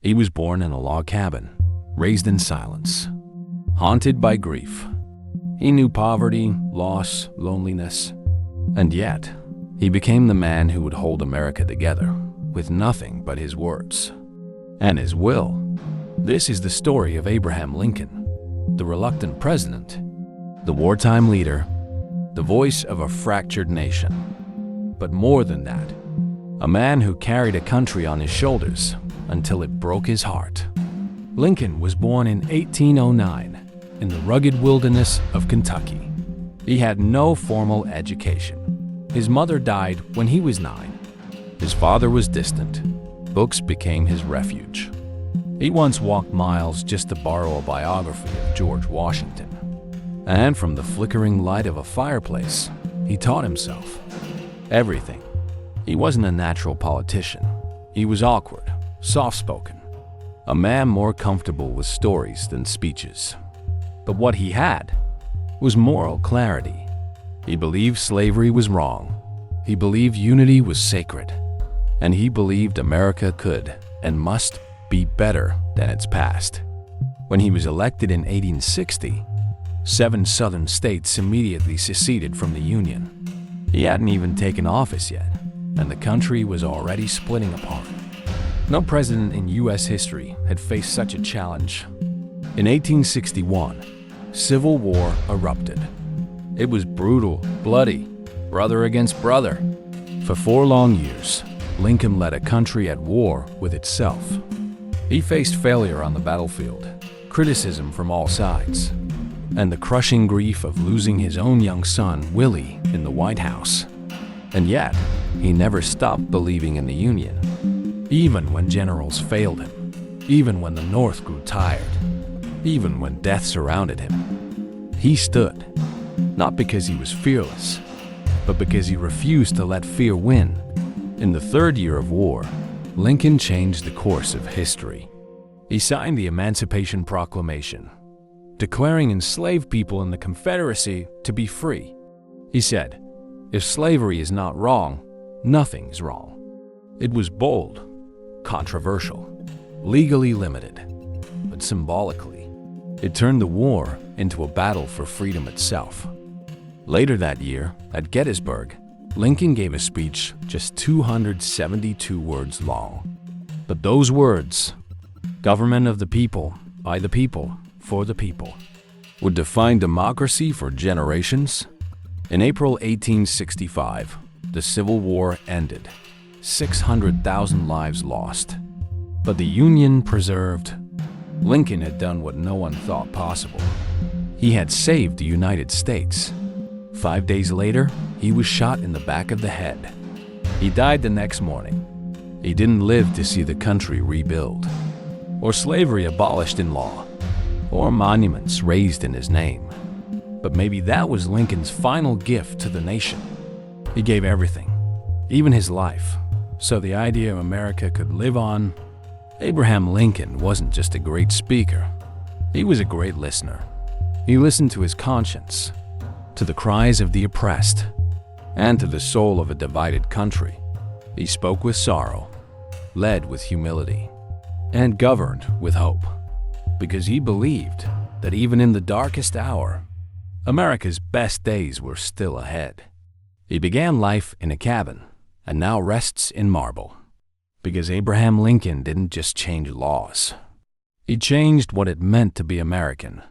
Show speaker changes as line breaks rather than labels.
He was born in a log cabin, raised in silence, haunted by grief. He knew poverty, loss, loneliness, and yet he became the man who would hold America together with nothing but his words and his will. This is the story of Abraham Lincoln, the reluctant president, the wartime leader, the voice of a fractured nation. But more than that, a man who carried a country on his shoulders until it broke his heart. Lincoln was born in 1809 in the rugged wilderness of Kentucky. He had no formal education. His mother died when he was 9. His father was distant. Books became his refuge. He once walked miles just to borrow a biography of George Washington. And from the flickering light of a fireplace, he taught himself everything. He wasn't a natural politician. He was awkward, soft-spoken, a man more comfortable with stories than speeches. But what he had was moral clarity. He believed slavery was wrong. He believed unity was sacred. And he believed America could and must be better than its past. When he was elected in 1860, 7 southern states immediately seceded from the Union. He hadn't even taken office yet, and the country was already splitting apart. No president in U.S. history had faced such a challenge. In 1861, civil war erupted. It was brutal, bloody, brother against brother. For 4 long years, Lincoln led a country at war with itself. He faced failure on the battlefield, criticism from all sides, and the crushing grief of losing his own young son, Willie, in the White House. And yet, he never stopped believing in the Union, even when generals failed him, even when the North grew tired, even when death surrounded him. He stood, not because he was fearless, but because he refused to let fear win. In the 3rd year of war, Lincoln changed the course of history. He signed the Emancipation Proclamation, declaring enslaved people in the Confederacy to be free. He said, "If slavery is not wrong, nothing's wrong." It was bold, controversial, legally limited, but symbolically, it turned the war into a battle for freedom itself. Later that year, at Gettysburg, Lincoln gave a speech just 272 words long. But those words, government of the people, by the people, for the people, would define democracy for generations. In April 1865, the Civil War ended. 600,000 lives lost. But the Union preserved. Lincoln had done what no one thought possible. He had saved the United States. 5 days later, he was shot in the back of the head. He died the next morning. He didn't live to see the country rebuild, or slavery abolished in law, or monuments raised in his name. But maybe that was Lincoln's final gift to the nation. He gave everything, even his life, so the idea of America could live on. Abraham Lincoln wasn't just a great speaker. He was a great listener. He listened to his conscience, to the cries of the oppressed, and to the soul of a divided country. He spoke with sorrow, led with humility, and governed with hope, because he believed that even in the darkest hour, America's best days were still ahead. He began life in a cabin and now rests in marble, because Abraham Lincoln didn't just change laws. He changed what it meant to be American.